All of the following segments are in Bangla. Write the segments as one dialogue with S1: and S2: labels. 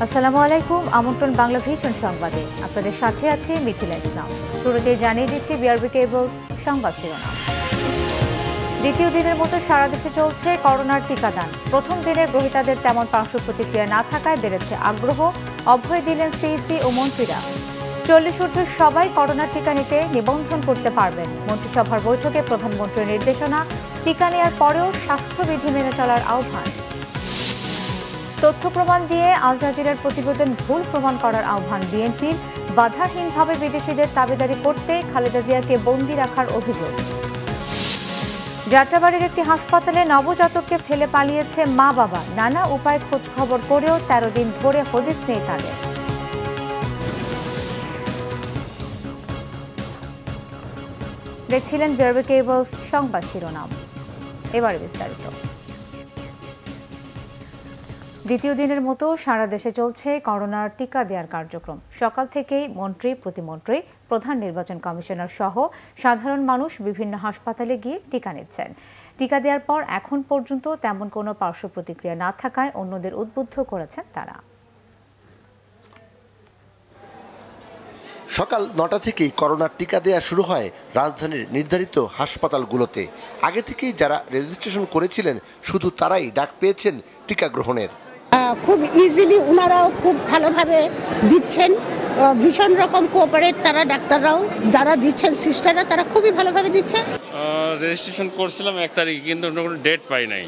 S1: আসসালামু আলাইকুম। আমন্ত্রণ বাংলা ভিশন সংবাদে আপনাদের সাথে আছে মিথিলা ইসলাম। শুরুতে জানিয়ে দিচ্ছি বিআরবি কেবল সংবাদ শিরোনাম। দ্বিতীয় দিনের মতো সারা দেশে চলছে করোনার টিকাদান। প্রথম দিনের গ্রহীতাদের তেমন পার্শ্ব প্রতিক্রিয়া না থাকায় বেড়েছে আগ্রহ। অভয় দিলেন সিইসি ও মন্ত্রীরা। 40 ঊর্ধ্ব সবাই করোনার টিকা নিতে নিবন্ধন করতে পারবেন। মন্ত্রিসভার বৈঠকে প্রধানমন্ত্রীর নির্দেশনা, টিকা নেওয়ার পরেও স্বাস্থ্যবিধি মেনে চলার আহ্বান। তথ্য প্রমাণ দিয়ে আল জাজিরার প্রতিবেদন ভুল প্রমাণ করার আহ্বান বিএনপির। বাধাহীনভাবে বিদেশিদের তাবেদারি করতে খালেদা জিয়াকে বন্দী রাখার অভিযোগ। যাত্রাবাড়ির একটি হাসপাতালে নবজাতককে ফেলে পালিয়েছে মা বাবা। নানা উপায় খোঁজ খবর করেও 13 দিন ধরে হদিস নেই তাদের। দেখছিলেন বিআরবি কেবল সংবাদ শিরোনাম। এবারে বিস্তারিত। দ্বিতীয় দিনের মতো সারা দেশে চলছে করোনার টিকা দেওয়ার কার্যক্রম। সকাল থেকেই মন্ত্রী, প্রতিমন্ত্রী, প্রধান নির্বাচন কমিশনার সহ সাধারণ মানুষ বিভিন্ন হাসপাতালে গিয়ে টিকা নিচ্ছেন। টিকা দেওয়ার পর এখন পর্যন্ত তেমন কোনো পার্শ্ব প্রতিক্রিয়া না থাকায় অন্যদের উদ্বুদ্ধ করেছেন তারা।
S2: সকাল 9টা থেকেই করোনার টিকা দেওয়া শুরু হয় রাজধানীর নির্ধারিত হাসপাতালগুলোতে। আগে থেকেই যারা রেজিস্ট্রেশন করেছিলেন শুধু তারাই ডাক পেয়েছেন টিকা গ্রহণের।
S3: খুব ইজিলি ওনারাও খুব ভালোভাবে দিচ্ছেন, ভীষণ রকম কোঅপারেট তারা, ডাক্তাররাও যারা দিচ্ছেন, সিস্টাররা, তারা খুবই ভালোভাবে দিচ্ছে।
S4: রেজিস্ট্রেশন করছিলাম 1 তারিখে, কিন্তু কোনো ডেট পাই নাই।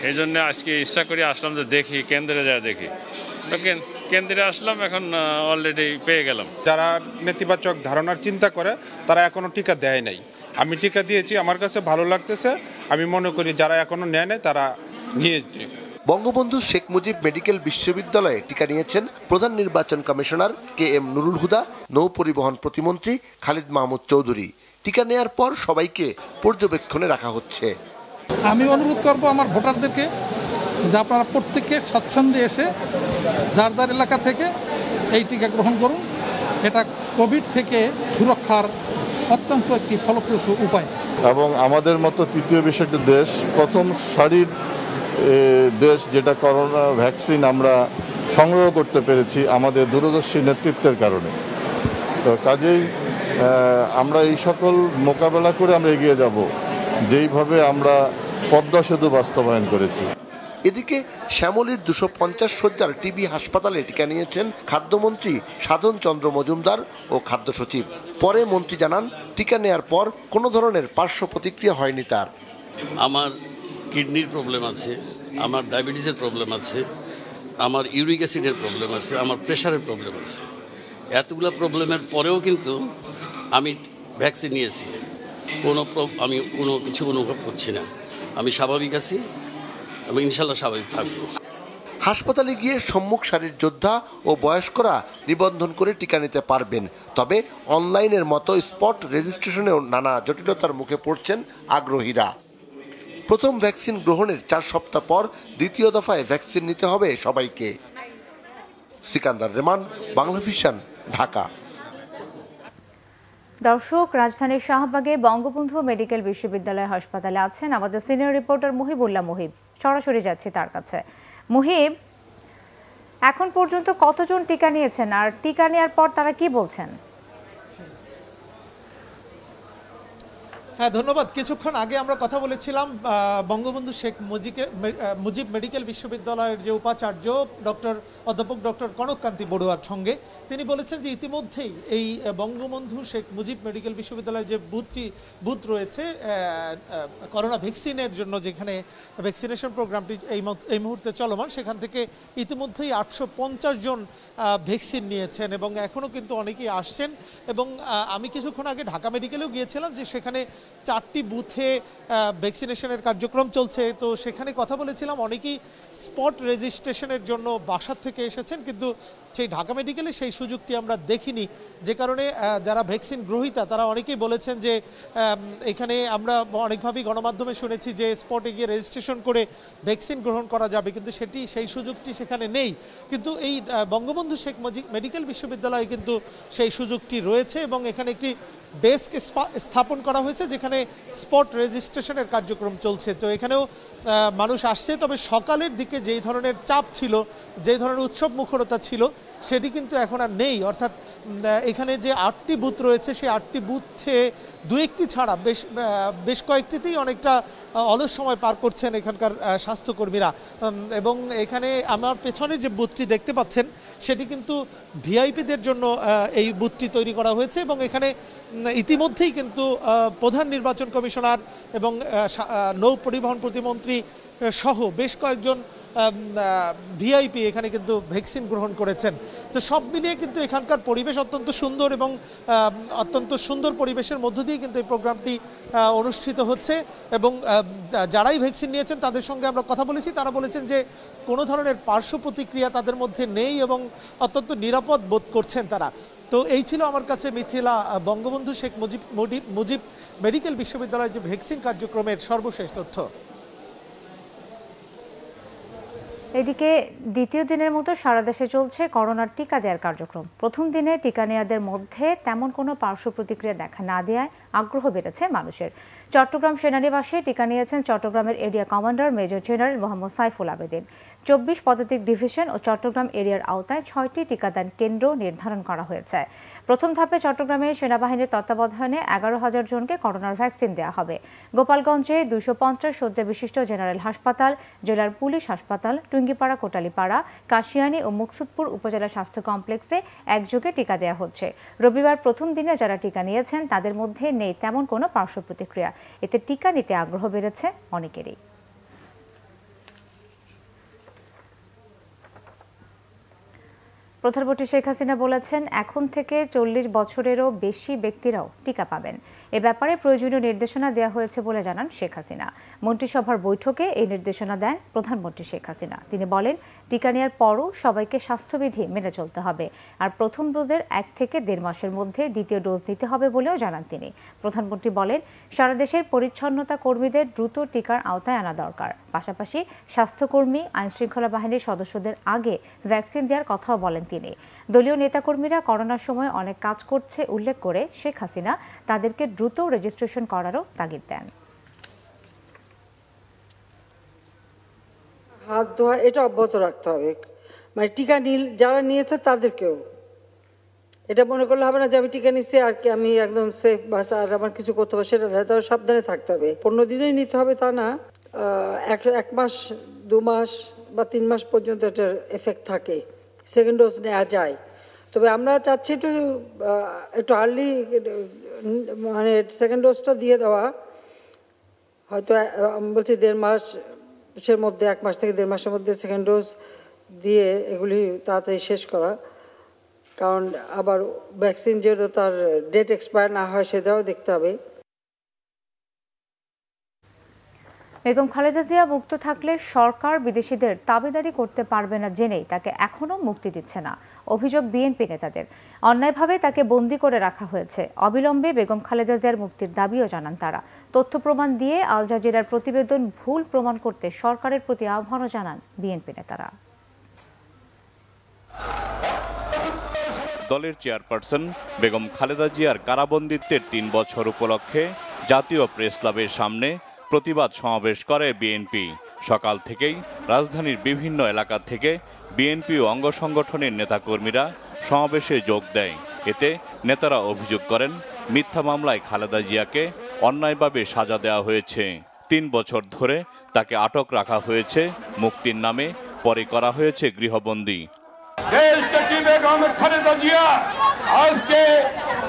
S4: এই জন্য আজকে ইচ্ছা করে আসলাম যে দেখি, কেন্দ্রে যা দেখি। তো কেন্দ্রে আসলাম, এখন অলরেডি পেয়ে গেলাম।
S5: যারা নেতিবাচক ধারণার চিন্তা করে তারা এখনো টিকা দেয় নাই। আমি টিকা দিয়েছি, আমার কাছে ভালো লাগতেছে। আমি মনে করি যারা এখনো নেয় নাই তারা নিয়েছে।
S2: বঙ্গবন্ধু শেখ মুজিব মেডিকেল বিশ্ববিদ্যালয়ে টিকা নিয়েছেন প্রধান নির্বাচন কমিশনার KM নুরুল হুদা, নৌ পরিবহন প্রতিমন্ত্রী খালিদ মাহমুদ চৌধুরী। টিকা নেয়ার পর সবাইকে পর্যবেক্ষণে রাখা হচ্ছে।
S6: আমি অনুরোধ করব আমার ভোটারদেরকে যে আপনারা প্রত্যেকে স্বচ্ছন্দে এসে যার যার এলাকা থেকে এই টিকা গ্রহণ করুন। এটা কোভিড থেকে সুরক্ষার অত্যন্ত একটি ফলপ্রসূ উপায়।
S7: এবং আমাদের মতো তৃতীয় বিশ্ব একটি দেশ, প্রথম সারির দেশ যেটা করোনা ভ্যাকসিন আমরা সংগ্রহ করতে পেরেছি আমাদের দূরদর্শী নেতৃত্বের কারণে। তো কাজেই আমরা এই সকল মোকাবেলা করে আমরা এগিয়ে যাব, যেইভাবে আমরা পদ্মা সেতু বাস্তবায়ন করেছি।
S2: এদিকে শ্যামলীর 250 শয্যার টিবি হাসপাতালে টিকা নিয়েছেন খাদ্যমন্ত্রী সাধন চন্দ্র মজুমদার ও খাদ্য সচিব। পরে মন্ত্রী জানান, টিকা নেয়ার পর কোনো ধরনের পার্শ্ব প্রতিক্রিয়া হয়নি তার।
S8: আমার কিডনির প্রবলেম আছে, আমার ডায়াবেটিসের প্রবলেম আছে, আমার ইউরিক অ্যাসিডের প্রবলেম আছে, আমার প্রেশারের প্রবলেম আছে। এতগুলো প্রবলেমের পরেও কিন্তু আমি ভ্যাকসিন নিয়েছি, আমি কোনো কিছু অনুভব করছি না। আমি স্বাভাবিক আছি, আমি ইনশাল্লাহ স্বাভাবিক থাকব।
S2: হাসপাতালে গিয়ে সম্মুখ সারির যোদ্ধা ও বয়স্করা নিবন্ধন করে টিকা নিতে পারবেন। তবে অনলাইনের মতো স্পট রেজিস্ট্রেশনেও নানা জটিলতার মুখে পড়ছেন আগ্রহীরা। প্রথম ভ্যাকসিন গ্রহণের 4 সপ্তাহ পর দ্বিতীয় দফায় ভ্যাকসিন নিতে হবে সবাইকে। সিকান্দার রেমান, বাংলা ভিশন, ঢাকা।
S1: দর্শক, রাজধানীর শাহবাগে বঙ্গবন্ধু মেডিকেল বিশ্ববিদ্যালয় হাসপাতালে আছেন আমাদের সিনিয়র রিপোর্টার মুহিবুল্লাহ মুহিব। সরাসরি যাচ্ছি তার কাছে। মুহিব, এখন পর্যন্ত কতজন টিকা নিয়েছেন, আর টিকা নেওয়ার পর তারা কি বলছেন?
S9: হ্যাঁ, ধন্যবাদ। কিছুক্ষণ আগে আমরা কথা বলেছিলাম বঙ্গবন্ধু শেখ মুজিব মেডিকেল বিশ্ববিদ্যালয়ের যে উপাচার্য অধ্যাপক ডক্টর কনককান্তি বড়ুয়ার সঙ্গে। তিনি বলেছেন যে ইতিমধ্যেই এই বঙ্গবন্ধু শেখ মুজিব মেডিকেল বিশ্ববিদ্যালয়ের যে বুথ রয়েছে করোনা ভ্যাকসিনের জন্য, যেখানে ভ্যাকসিনেশন প্রোগ্রামটি এই মুহূর্তে চলমান, সেখান থেকে ইতিমধ্যেই 850 জন ভ্যাকসিন নিয়েছেন এবং এখনও কিন্তু অনেকেই আসছেন। এবং আমি কিছুক্ষণ আগে ঢাকা মেডিকেলেও গিয়েছিলাম, যে সেখানে 4টি বুথে ভ্যাকসিনেশনের কার্যক্রম চলছে। তো সেখানে কথা বলেছিলাম, অনেকেই স্পট রেজিস্ট্রেশনের জন্য বাসার থেকে এসেছেন, কিন্তু সেই ঢাকা মেডিকেলে সেই সুযোগটি আমরা দেখিনি। যে কারণে যারা ভ্যাকসিন গ্রহীতা তারা অনেকেই বলেছেন যে এখানে আমরা অনেকভাবেই গণমাধ্যমে শুনেছি যে স্পটে গিয়ে রেজিস্ট্রেশন করে ভ্যাকসিন গ্রহণ করা যাবে, কিন্তু সেই সুযোগটি সেখানে নেই। কিন্তু এই বঙ্গবন্ধু শেখ মুজিব মেডিকেল বিশ্ববিদ্যালয়ে কিন্তু সেই সুযোগটি রয়েছে এবং এখানে একটি ডেস্ক স্থাপন করা হয়েছে, যেখানে স্পট রেজিস্ট্রেশনের কার্যক্রম চলছে। তো এখানেও মানুষ আসছে, তবে সকালের দিকে যেই ধরনের চাপ ছিল, যেই ধরনের উৎসব মুখরতা ছিল, সেটি কিন্তু এখন আর নেই। অর্থাৎ এখানে যে 8টি বুথ রয়েছে, সেই 8টি বুথে দু একটি ছাড়া বেশ কয়েকটিতেই অনেকটা অলস সময় পার করছেন এখানকার স্বাস্থ্যকর্মীরা। এবং এখানে আমার পেছনে যে বুথটি দেখতে পাচ্ছেন, সেটি কিন্তু ভিআইপিদের জন্য এই বুথটি তৈরি করা হয়েছে। এবং এখানে ইতিমধ্যেই কিন্তু প্রধান নির্বাচন কমিশনার এবং নৌ পরিবহন প্রতিমন্ত্রী সহ বেশ কয়েকজন ভিআইপি এখানে কিন্তু ভ্যাকসিন গ্রহণ করেছেন। তো সব মিলিয়ে কিন্তু এখানকার পরিবেশ অত্যন্ত সুন্দর, এবং অত্যন্ত সুন্দর পরিবেশের মধ্য দিয়ে কিন্তু এই প্রোগ্রামটি অনুষ্ঠিত হচ্ছে। এবং যারাই ভ্যাকসিন নিয়েছেন তাদের সঙ্গে আমরা কথা বলেছি, তারা বলেছেন যে কোনো ধরনের পার্শ্ব প্রতিক্রিয়া তাদের মধ্যে নেই এবং অত্যন্ত নিরাপদ বোধ করছেন তারা। তো এই ছিল আমার কাছে মিথিলা বঙ্গবন্ধু শেখ মুজিব মেডিকেল বিশ্ববিদ্যালয়ের যে ভ্যাকসিন কার্যক্রমের সর্বশেষ তথ্য।
S1: এদিকে দ্বিতীয় দিনের মতো সারা দেশে চলছে করোনার টিকা দেওয়ার কার্যক্রম। প্রথম দিনে টিকা নেওয়াদের মধ্যে তেমন কোনো পার্শ্ব প্রতিক্রিয়া দেখা না দেওয়ায় আগ্রহ বেড়েছে মানুষের। চট্টগ্রাম সেনানিবাসে টিকা নিয়েছেন চট্টগ্রামের area commander major general Mohammad Saiful Abedin. 24 পদাতিক ডিভিশন ও চট্টগ্রাম এরিয়ার আওতায় 6টি টিকাদান কেন্দ্র নির্ধারণ করা হয়েছে। প্রথম ধাপে চট্টগ্রামে সেনাবাহিনীর তত্ত্বাবধানে 11,000 জনকে করোনার ভ্যাকসিন দেওয়া হবে। গোপালগঞ্জে 250 শয্যা বিশিষ্ট জেনারেল হাসপাতাল, জেলার পুলিশ হাসপাতাল, টুঙ্গিপাড়া, কোটালীপাড়া, কাশিয়ানী ও মুকসুদপুর উপজেলা স্বাস্থ্য কমপ্লেক্সে একযোগে টিকা দেওয়া হচ্ছে। রবিবার প্রথম দিনে যারা টিকা নিয়েছেন তাদের মধ্যে নেই তেমন কোনো পার্শ্ব প্রতিক্রিয়া। এতে টিকা নিতে আগ্রহ বেড়েছে অনেকেরই। প্রধানমন্ত্রী শেখ হাসিনা বলেছেন, এখন থেকে 40 বছরেরও বেশি ব্যক্তিরাও টিকা পাবেন। এ ব্যাপারে প্রয়োজনীয় নির্দেশনা দেওয়া হয়েছে বলে জানান শেখ হাসিনা। মন্ত্রিসভার বৈঠকে এই নির্দেশনা দেন প্রধানমন্ত্রী শেখ হাসিনা। তিনি বলেন, টিকা নেওয়ার পরও সবাইকে স্বাস্থ্যবিধি মেনে চলতে হবে, আর প্রথম ডোজের 1 থেকে 1.5 মাসের মধ্যে দ্বিতীয় ডোজ নিতে হবে বলেও জানান তিনি। প্রধানমন্ত্রী বলেন, সারা দেশের পরিচ্ছন্নতা কর্মীদের দ্রুত টিকার আওতায় আনা দরকার। পাশাপাশি স্বাস্থ্যকর্মী, আইনশৃঙ্খলা বাহিনীর সদস্যদের আগে ভ্যাকসিন দেওয়ার কথাও বলেন তিনি। দলীয় নেতাকর্মীরা করোনার সময় অনেক কাজ করছে উল্লেখ করে শেখ হাসিনা তাদেরকে দ্রুত রেজিস্ট্রেশন করারও তাগিদ দেন।
S10: হাত ধোয়া এটা অব্যাহত রাখতে হবে, মানে টিকা যারা নিয়েছে তাদেরকেও এটা মনে করলে হবে না যে আমি টিকা নিচ্ছি আর কি আমি একদম সেফ বাস আর আমার কিছু করতে হবে, সেটা সাবধানে থাকতে হবে। 15 দিনেই নিতে হবে তা না, 1 মাস, 2 মাস বা 3 মাস পর্যন্ত এটার এফেক্ট থাকে, সেকেন্ড ডোজ নেওয়া যায়। তবে আমরা চাচ্ছি একটু আর্লি মানে সেকেন্ড ডোজটা দিয়ে দেওয়া, হয়তো আমি বলছি 1.5 মাসের মধ্যে, 1 মাস থেকে 1.5 মাসের মধ্যে সেকেন্ড ডোজ দিয়ে এগুলি তাড়াতাড়ি শেষ করা। কারণ আবার ভ্যাকসিন যেটা তার ডেট এক্সপায়ার না হয় সেটাও দেখতে হবে।
S1: বেগম খালেদা জিয়া মুক্ত থাকলে সরকার বিদেশিদের তাবেদারি করতে পারবে না জেনেই তাকে এখনো মুক্তি দিচ্ছে না, অভিযোগ বিএনপি নেতাদের। অন্যায়ভাবে তাকে বন্দী করে রাখা হয়েছে। অবিলম্বে বেগম খালেদা জিয়ার মুক্তির দাবিও জানান তারা। তথ্য প্রমাণ দিয়ে আল জাজিরার প্রতিবেদন ভুল প্রমাণ করতে সরকারের প্রতি আহ্বানও জানান বিএনপি নেতারা।
S11: দলের চেয়ারপারসন বেগম খালেদা জিয়ার কারাবন্দিত্বের 3 বছর উপলক্ষে জাতীয় প্রেস ক্লাবের সামনে প্রতিবাদ সমাবেশ করে বিএনপি। সকাল থেকেই রাজধানীর বিভিন্ন এলাকা থেকে বিএনপি ও অঙ্গ সংগঠনের নেতাকর্মীরা সমাবেশে যোগ দেয়। এতে নেতারা অভিযোগ করেন, মিথ্যা মামলায় খালেদা জিয়াকে অন্যায়ভাবে সাজা দেওয়া হয়েছে। 3 বছর ধরে তাকে আটক রাখা হয়েছে মুক্তির নামে, পরে করা হয়েছে গৃহবন্দী।
S12: দেশটি বেগম খালেদা জিয়া আজকে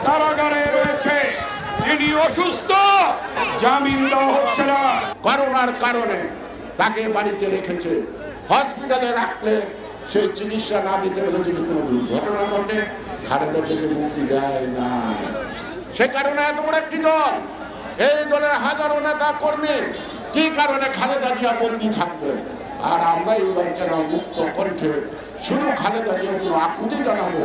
S12: কারাগারে রয়েছে, তিনি অসুস্থ, জামিন দেওয়া হচ্ছে না।
S13: করোনার কারণে তাকে বাড়িতে রেখেছে, হসপিটালে রাখলে সে চিকিৎসা না দিতে পেরে যদি কোনো দুর্ঘটনা ঘটে খালেদা জিয়াকে মুক্তি দেয় না। সে কারণে এত বড় একটি দল, এই দলের হাজারো নেতা কর্মী, কি কারণে খালেদা জিয়া বন্দী থাকবেন? আর আমরা এই দলকে মুক্ত কণ্ঠে শুধু খালেদা জিয়ার জন্য আকুতি জানাবো,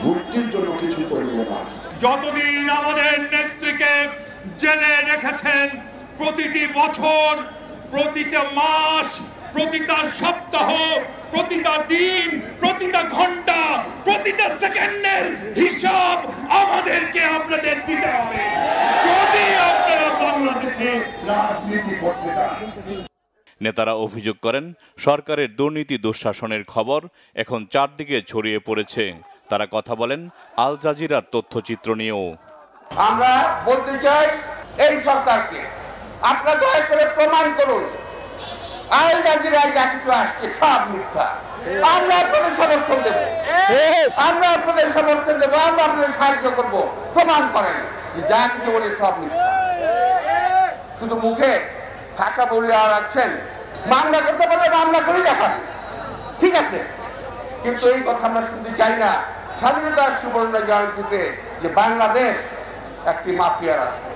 S13: মুক্তির জন্য কিছু করবো না।
S12: যতদিন আমাদের নেত্রীকে জেলে রেখেছেন, প্রতিটি বছর, প্রতিটা মাস প্রতিটা সপ্তাহ, প্রতিটা দিন, প্রতিটা ঘন্টা, প্রতিটা সেকেন্ডের হিসাব আমাদেরকে আপনাদের দিতে হবে যদি আপনারা বাংলাদেশে রাজনীতি করতে চান।
S11: নেতারা অভিযোগ করেন, সরকারের দুর্নীতি দুঃশাসনের খবর এখন চারদিকে ছড়িয়ে পড়েছে। তারা কথা বলেন আল জাজিরার তথ্যচিত্র নিয়েও।
S13: আমরা বলতে চাই এই সরকারকে, আপনারা দয়া করে প্রমাণ করুন আল জাজিরায় যা কিছু আসছে সব মিথ্যা। আমরা আপনাদের সমর্থন দেব, আমরা আপনাদের সমর্থন দেব, আমরা আপনাদের সাহায্য করব। প্রমাণ করেন যে যা কিছু বলে সব মিথ্যা। শুধু মুখে টাকা বলে আর আছেন, মামলা করতে পারলে মামলা করে দেখান, ঠিক আছে, কিন্তু এই কথা আমরা শুনতে চাই না স্বাধীনতার সুবর্ণ জয়ন্তীতে যে বাংলাদেশ একটি মাফিয়া রাষ্ট্র।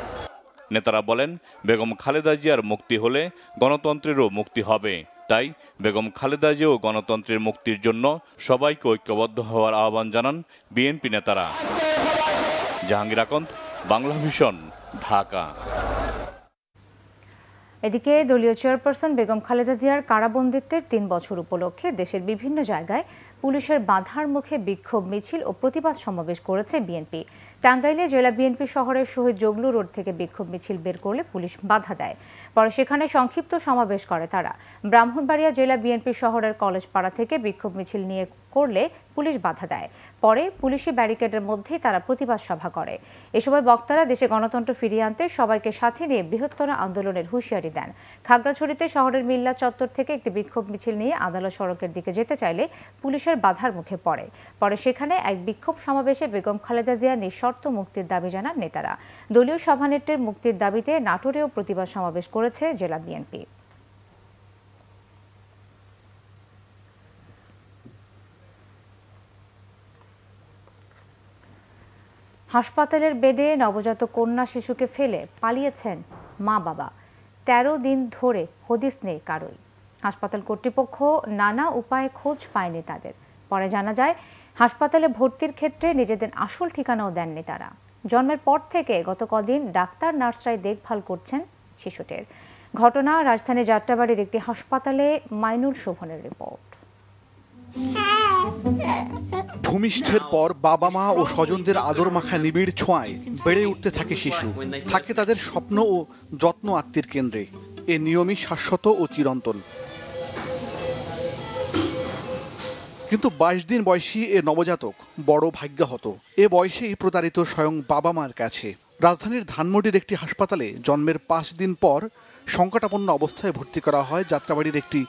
S11: নেতারা বলেন, বেগম খালেদা জিয়ার মুক্তি হলে গণতন্ত্রেরও মুক্তি হবে। তাই বেগম খালেদা জিয়া ও গণতন্ত্রের মুক্তির জন্য সবাইকে ঐক্যবদ্ধ হওয়ার আহ্বান জানান বিএনপি নেতারা। জাহাঙ্গীর আকন্দ, বাংলা ভিশন, ঢাকা।
S1: এদিকে দলীয় চেয়ারপারসন বেগম খালেদা জিয়ার কারাবন্দিত্বের ৩ বছর উপলক্ষে দেশের বিভিন্ন জায়গায় পুলিশের বাধার মুখে বিক্ষোভ মিছিল ও প্রতিবাদ সমাবেশ করেছে বিএনপি। টাঙ্গাইলে জেলা বিএনপি শহরের শহীদ জগলু রোড থেকে বিক্ষোভ মিছিল বের করলে পুলিশ বাধা দেয়। পরে সেখানে সংক্ষিপ্ত সমাবেশ করে তারা। ব্রাহ্মণবাড়িয়া জেলা বিএনপি শহরের কলেজপাড়া থেকে বিক্ষোভ মিছিল নিয়ে করলে পুলিশ বাধা দেয়। পরে পুলিশি ব্যারিকেডের মধ্যেই তারা প্রতিবাদ সভা করে। এ সময় বক্তারা দেশে গণতন্ত্র ফিরিয়ে আনতে সবাইকে সাথে নিয়ে বৃহত্তর আন্দোলনের হুঁশিয়ারি দেন। খাগড়াছড়িতে শহরের মিল্লা চত্বর থেকে একটি বিক্ষোভ মিছিল নিয়ে আদালত সড়কের দিকে যেতে চাইলে পুলিশের বাধার মুখে পড়ে। পরে সেখানে এক বিক্ষোভ সমাবেশে বেগম খালেদা জিয়া নিঃশর্ত মুক্তির দাবি জানান নেতারা। দলীয় সভানেত্রীর মুক্তির দাবিতে নাটোরেও প্রতিবাদ সমাবেশ করেছে জেলা বিএনপি। হাসপাতালের বেডে নবজাতক কন্যা শিশুকে ফেলে পালিয়েছেন মা বাবা। 13 দিন ধরে হদিস নেই কারোই। হাসপাতাল কর্তৃপক্ষ নানা উপায়ে খোঁজ পায়নি তাদের। পরে জানা যায় হাসপাতালে ভর্তির ক্ষেত্রে নিজেদের আসল ঠিকানাও দেননি তারা। জন্মের পর থেকে গত কদিন ডাক্তার নার্সরাই দেখভাল করছেন শিশুটির। ঘটনা রাজধানী যাত্রাবাড়ির একটি হাসপাতালে। মাইনুল শোভনের রিপোর্ট।
S14: ভূমিষ্ঠের পর বাবা মা ও স্বজনদের আদর মাখা নিবিড় ছোঁয়ায় বেড়ে উঠতে থাকে শিশু, থাকে তাদের স্বপ্ন ও যত্ন আত্মীর কেন্দ্রে। এ নিয়মই শাশ্বত ও চিরন্তন। কিন্তু 22 দিন বয়সী এ নবজাতক বড় ভাগ্যহত। এ বয়সেই প্রতারিত স্বয়ং বাবা মার কাছে। রাজধানীর ধানমন্ডির একটি হাসপাতালে জন্মের 5 দিন পর সংকটাপন্ন অবস্থায় ভর্তি করা হয় যাত্রাবাড়ির একটি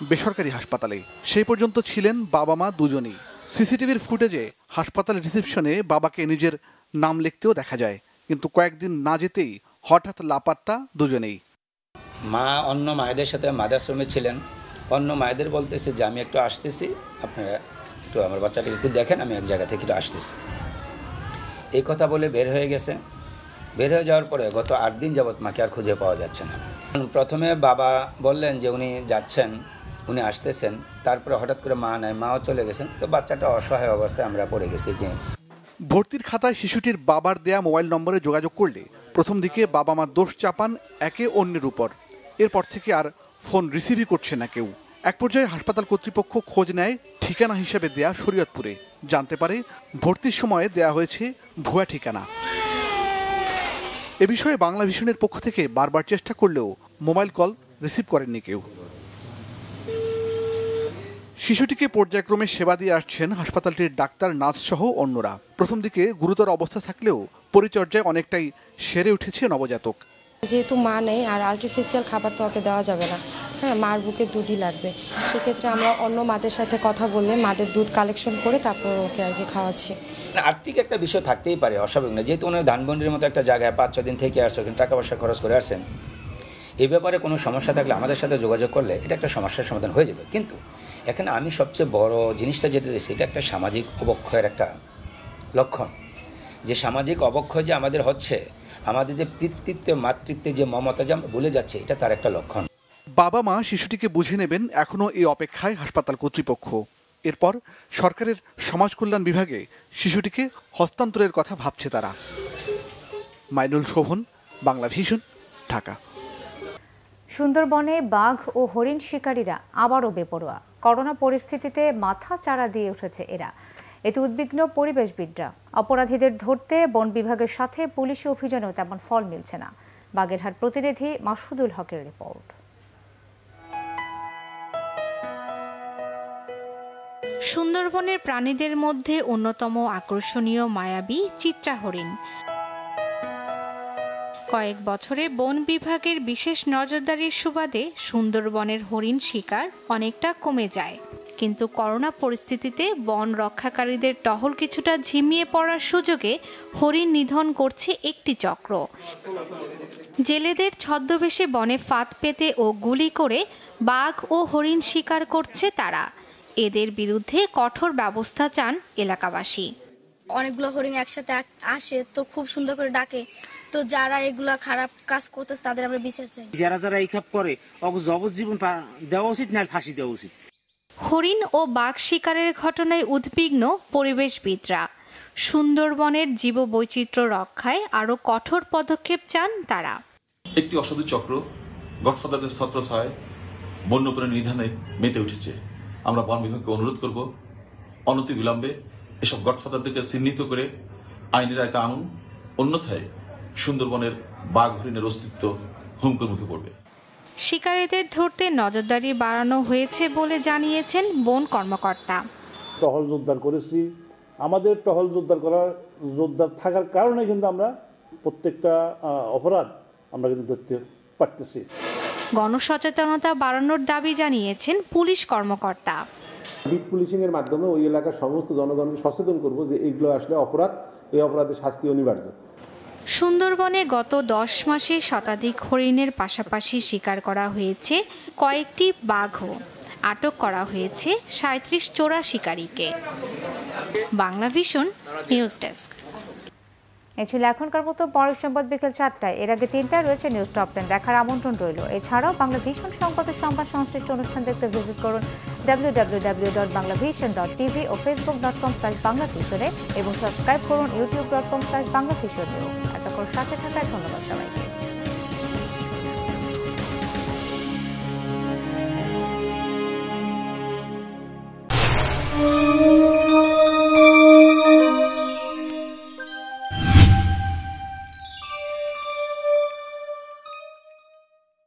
S14: বেসরকারি হাসপাতালে। সেই পর্যন্ত ছিলেন বাবা মা দুজনেই। সিসিটিভির ফুটেজে হাসপাতাল রিসেপশনে বাবাকে নিজের নাম লিখতেও দেখা যায়, কিন্তু কয়েকদিন না যেতেই হঠাৎ লাপাত্তা দুজনেই।
S15: মা অন্য মায়েদের সাথে মাদারশ্রমে ছিলেন। অন্য মায়েদের বলতেছে যে আমি একটু আসতেছি, আপনারা একটু আমার বাচ্চাটাকে একটু দেখেন, আমি এক জায়গা থেকে একটু আসতেছি। এই কথা বলে বের হয়ে গেছে। বের হয়ে যাওয়ার পরে গত 8 দিন যাবৎ মাকে আর খুঁজে পাওয়া যাচ্ছে না। প্রথমে বাবা বললেন যে উনি যাচ্ছেন, উনি আসতেছেন, তারপরে হঠাৎ করে মা নাই, মাও চলে গেছেন। তো বাচ্চাটা অসহায় অবস্থায় আমরা পড়ে গেছি। যে
S14: ভর্তির খাতায় শিশুটির বাবার দেয়া মোবাইল নম্বরে যোগাযোগ করলে প্রথম দিকে বাবা মা দোষ চাপান একে অন্যের উপর। এরপর থেকে আর ফোন রিসিভই করছে না কেউ। এক পর্যায়ে হাসপাতাল কর্তৃপক্ষ খোঁজ নেয় ঠিকানা হিসেবে দেয়া শরীয়তপুরে। জানতে পারে ভর্তির সময়ে দেয়া হয়েছে ভুয়া ঠিকানা। এ বিষয়ে বাংলা ভিশনের পক্ষ থেকে বারবার চেষ্টা করলেও মোবাইল কল রিসিভ করেননি কেউ। শিশুটিকে পর্যায়ক্রমে সেবা দিয়ে আসছেন হাসপাতালটির ডাক্তার, নার্স সহ অন্যরা। প্রথম দিকে গুরুতর অবস্থা থাকলেও পরিচর্যায় অনেকটাই সেরে উঠেছে নবজাতক।
S16: যেহেতু মা নেই আর আর্টিফিশিয়াল খাবার তো ওকে দেওয়া যাবে না, হ্যাঁ, মার বুকে দুধই লাগবে। সেক্ষেত্রে আমরা অন্য মাদের সাথে কথা বলে মাদের দুধ কালেকশন করে তারপর ওকে আর কি খাওয়াচ্ছি।
S15: আর্থিক একটা বিষয় থাকতেই পারে, অস্বাভাবিক না। যেহেতু ওনার ধানমন্ডির মতো একটা জায়গায় 5-6 দিন থেকে আসছে, টাকা পয়সা খরচ করে আসছেন, এই ব্যাপারে কোনো সমস্যা থাকলে আমাদের সাথে যোগাযোগ করলে এটা একটা সমস্যার সমাধান হয়ে যেত। কিন্তু এখানে আমি সবচেয়ে বড় জিনিসটা যেটা দেখছি, এটা একটা সামাজিক অবক্ষয়ের একটা লক্ষণ। যে সামাজিক অবক্ষয় যে আমাদের হচ্ছে, আমাদের যে পিতৃত্বে মাতৃত্বে যে মমতা যে ভুলে যাচ্ছে, এটা তার একটা লক্ষণ।
S14: বাবা মা শিশুটিকে বুঝে নেবেন এখনও এই অপেক্ষায় হাসপাতাল কর্তৃপক্ষ। এরপর সরকারের সমাজ কল্যাণ বিভাগে শিশুটিকে হস্তান্তরের কথা ভাবছে তারা। মাইনুল শোভন, বাংলা ভিশন, ঢাকা।
S1: সুন্দরবনে বাঘ ও হরিণ শিকারীরা আবারও বেপরোয়া। করোনা পরিস্থিতিতে মাথা চাড়া দিয়ে উঠেছে এরা। এতে উদ্বিগ্ন পরিবেশবিদরা। অপরাধীদের ধরতে বন বিভাগের সাথে পুলিশি অভিযানেও তেমন ফল মিলছে না। বাগেরহাট প্রতিনিধি মাসুদুল হকের রিপোর্ট।
S17: সুন্দরবনের প্রাণীদের মধ্যে অন্যতম আকর্ষণীয় মায়াবী চিত্রা হরিণ। কয়েক বছরে বন বিভাগের বিশেষ নজরদারির সুবাদে সুন্দরবনের হরিণ শিকার অনেকটা কমে যায়, কিন্তু করোনা পরিস্থিতিতে বন রক্ষাকারীদের টহল কিছুটা ঝিমিয়ে পড়ার সুযোগে হরিণ নিধন করছে একটি চক্র। জেলেদের ছদ্মবেশে বনে ফাঁদ পেতে ও গুলি করে বাঘ ও হরিণ শিকার করছে তারা। এদের বিরুদ্ধে কঠোর ব্যবস্থা চান এলাকাবাসী।
S18: অনেকগুলো হরিণ একসাথে আসে তো খুব সুন্দর করে ডাকে, তো যারা এগুলা খারাপ কাজ করতেছে তাদের আমরা বিচার চাই।
S19: যারা এই কাজ করে যাবজ্জীবন দেওয়া উচিত, না ফাঁসি দেওয়া উচিত।
S17: হরিণ ও বাঘ শিকারের ঘটনায় উদ্বিগ্ন পরিবেশবিদরা। সুন্দরবনের জীববৈচিত্র্য রক্ষায় আরও কঠোর পদক্ষেপ চান তারা।
S20: একটি অসাধু চক্র গডফাদারদের ছত্রছায়ায় বন্যপ্রাণী নিধনে মেতে উঠেছে। আমরা বন বিভাগকে অনুরোধ করব, অনতিবিলম্বে এসব গডফাদারদেরকে চিহ্নিত করে আইনের আয়তা আনুন, অন্যথায় সুন্দরবনের বাঘ হরিণের অস্তিত্ব হুমকির মুখে পড়বে।
S17: শিকারীদের ধরতে নজরদারি বাড়ানো হয়েছে বলে জানিয়েছেন বন কর্মকর্তা।
S21: টহল জোরদার করেছি। আমাদের টহল জোরদার থাকার কারণে কিন্তু আমরা প্রত্যেকটা অপরাধ আমরা কিন্তু ধরতে পারতেছি।
S17: গণসচেতনতা বাড়ানোর দাবি জানিয়েছেন পুলিশ কর্মকর্তা।
S22: বিট পুলিশিং এর মাধ্যমে ওই এলাকার সমস্ত জনগণকে সচেতন করব যে এগুলো আসলে অপরাধ, এই অপরাধের শাস্তি অনিবার্য।
S17: সুন্দরবনে গত 10 মাসে শতাধিক হরিণের পাশাপাশি শিকার করা হয়েছে কয়েকটি বাঘও। আটক করা হয়েছে 37 চোরা শিকারীকে। Bangla vision news desk.
S1: এই ছিল এখনকার মতো। পরের সংবাদ বিকেল 4টায়। এর আগে 3টায় রয়েছে নিউজ টপ 10 দেখার আমন্ত্রণ রইল। এছাড়াও বাংলা ভিশন সংবাদের সংবাদ সংশ্লিষ্ট অনুষ্ঠান দেখতে ভিজিট করুন www.banglavision.tv ও facebook.com/banglavision এবং সাবস্ক্রাইব করুন youtube.com/banglavision। এতক্ষণ সাথে থাকার ধন্যবাদ সবাইকে।